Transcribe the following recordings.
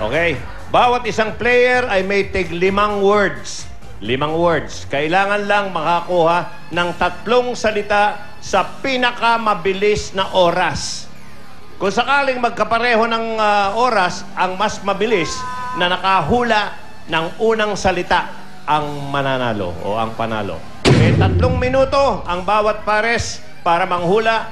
Okay? Bawat isang player ay may tig 5 words. 5 words. Kailangan lang makakuha ng 3 salita sa pinakamabilis na oras. Kung sakaling magkapareho ng oras, ang mas mabilis na nakahula ng unang salita ang mananalo o ang panalo. May 3 minuto ang bawat pares para manghula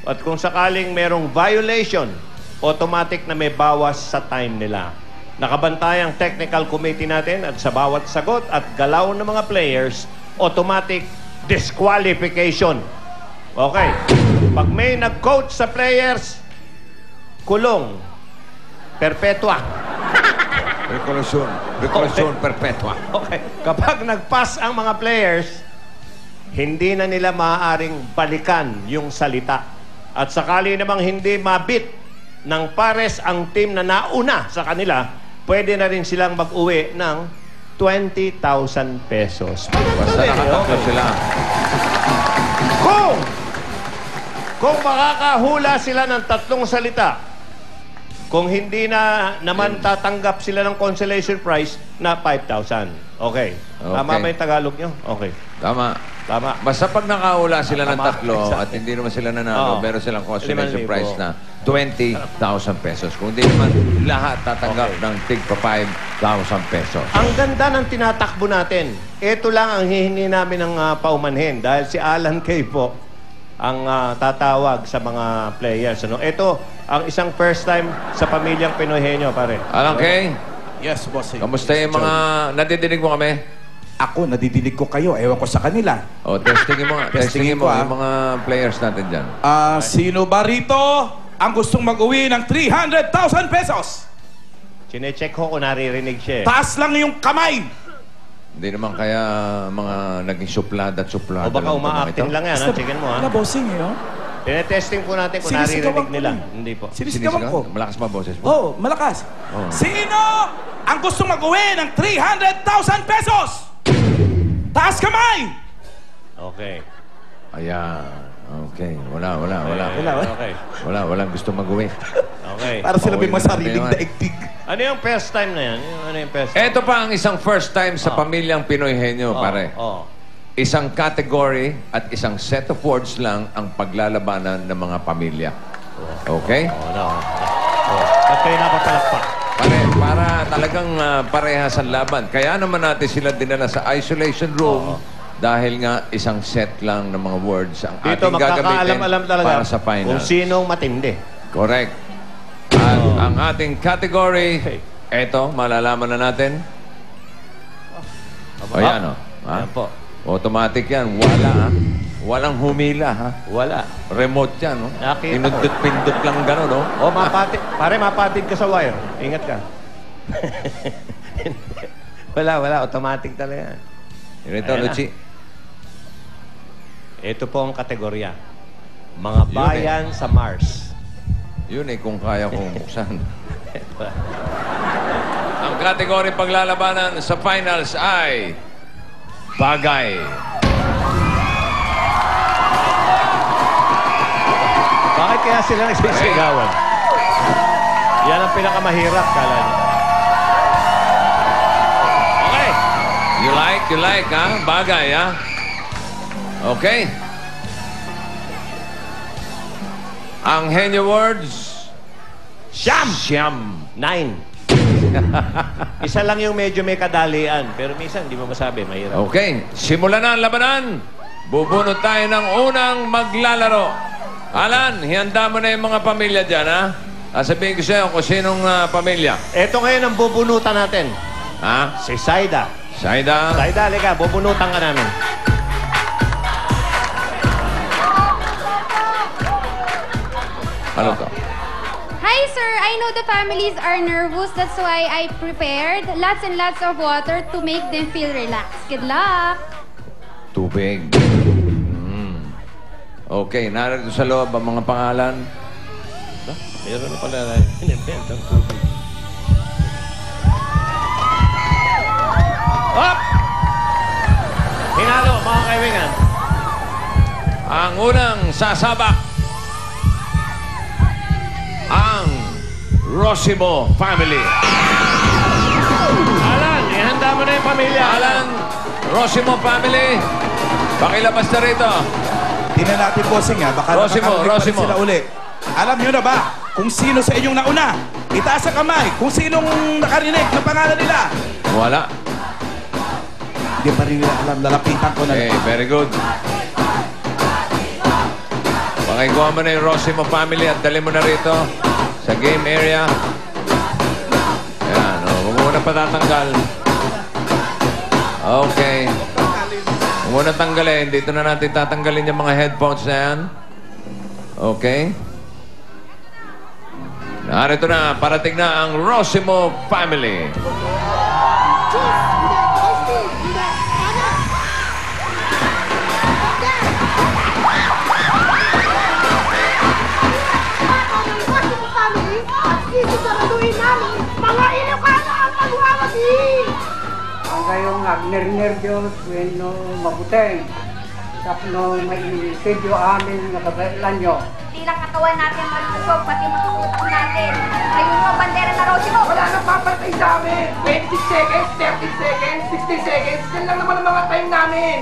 at kung sakaling merong violation, automatic na may bawas sa time nila. Nakabantay ang technical committee natin at sa bawat sagot at galaw ng mga players, automatic disqualification. Okay. Pag may nag-coach sa players, kulong. Perpetua. Rekolusyon perpetua. Okay. Kapag nag-pass ang mga players, hindi na nila maaaring balikan yung salita. At sakali namang hindi mabit ng pares ang team na nauna sa kanila, pwede na rin silang mag-uwi ng 20,000 pesos. Basta nakatatlo sila. Kung makakahula sila ng 3 salita, kung hindi na naman tatanggap sila ng consolation prize na 5,000. Okay. Tama ba yung Tagalog nyo? Okay. Tama. Tama. Basta pag nakahula sila ng Tama. 3 at hindi naman sila nanalo, meron silang consolation 5,000. prize na 20,000 pesos. Kung hindi naman lahat tatanggap ng tig pa 5,000 pesos. Ang ganda ng tinatakbo natin. Ito lang ang hihingi namin ng paumanhin dahil si Alan Kay po ang tatawag sa mga players. Ano? Ito ang isang first time sa pamilyang Pinoyhenyo, pare. Alam kay, Yes, bossing. kamusta yung mga nadidinig mo kami? Ako, nadidinig ko kayo. Ewan ko sa kanila. O, testingin mo nga. Testingin Testingin mo ko, yung mga players natin dyan. Sino ba rito ang gustong mag-uwi ng 300,000 pesos? Chine-check ko kung naririnig siya. Taas lang yung kamay. Hindi naman kaya mga naging suplada at suplada. O baka lang uma-acting lang yan, ha? Chicken mo, ha? Wala, bossing, eh, oh. Tinetesting po natin kung Sinisigawan naririnig ko nila. eh. Hindi po. Sinisigawan ko. Malakas ba boses mo? Oh, malakas. Oh. Sino ang gustong mag-uwi ng 300,000 pesos? Taas kamay! Okay. Ayan. Okay. Wala. Okay. Walang gusto mag-uwi. Okay. Para sila may Okay, masariling naman. daigdig. Ano yung first time na yan? Ano yung first time? Ito pa ang isang first time sa pamilyang Pinoyhenyo, pare. Oh. Isang category at isang set of words lang ang paglalabanan ng mga pamilya. Okay? Oh, no. At kayo napapalakpak. Para talagang parehas ang laban. Kaya naman natin sila dinala sa isolation room dahil nga isang set lang ng mga words ang Dito, ating gagamitin magkakaalam-alam talaga para sa final. kung sinong matindi. Correct. At ang ating category, Okay. eto, malalaman na natin. Ayan, o. Ayan po. Automatic yan. Wala, ha? Walang humila, ha? Wala. Remote yan, no? Nakita ko. Pinundot-pindot lang gano'n, no? Oh, mapatid. Pare, mapatid ka sa wire. Ingat ka. wala. Automatic talaga yan. Ito, Ayan na. Luchi. Ito po ang kategorya. Mga Yun bayan sa Mars. Yun eh, kung kaya kong buksan. Ang kategory paglalabanan sa finals ay bagay. Bakit kaya sila nagsisigawan? Yan ang pinakamahirap, kala niyo. Okay. You like, ha? Bagay, ha? Okay. Ang henyo words, Siyam. 9. Isa lang yung medyo may kadalian. Pero minsan, hindi mo masabi. Mahirap. Okay. Simulan na ang labanan. Bubunot tayo ng unang maglalaro. Alan, hihanda mo na yung mga pamilya dyan, ha? Sabihin ko sa'yo kung sinong pamilya. Ito ngayon ang bubunutan natin. Ha? Si Saida. Saida. Saida, halika. Bubunutan ka namin. Ano to? Hi, sir. I know the families are nervous. That's why I prepared lots and lots of water to make them feel relaxed. Good luck. Tubig. Okay, narito sa loob ang mga pangalan. Meron na pala na inimbentang tubig. Hop! Hinalo, mga kaibigan. Ang unang sasabak, ang Rosimo family. Alan, ihanda mo na yung pamilya. Alan, Rosimo family, pakilabas na rito. Tingnan natin, bossing, ha? Baka Rosimo, nakakarinig pa rin Rosimo. sila uli. Alam nyo na ba kung sino sa inyong nauna? Itaas ang kamay kung sinong nakarinig ng pangalan nila. Wala. Hindi pa rin nila alam. Lalapitan ko na. Okay, very good. Pakikuha mo na yung Rosimo family at dali mo na rito sa game area. Ayan, huwag mo na patatanggal. Okay. Huwag mo na tanggalin. Dito na natin tatanggalin yung mga headphones na yan. Okay. Narito na, parating na ang Rosimo family. Sisiguraduhin namin, mga Ilocano ang magwawagi! Ang kayong agner-nervyos, no mabuteng. Tapno may video amin na kabailan nyo. Hindi lang katawan natin malusog, pati mga utak natin. Ngayon mo, bandera na Rosimo! Wala nang papantay sa amin! 26 seconds, 30 seconds, 60 seconds, yan lang naman ang mga time namin!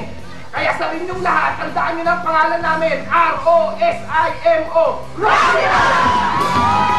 Kaya sa inyong lahat, tandaan nyo ng pangalan namin, R-O-S-I-M-O! Rosimo!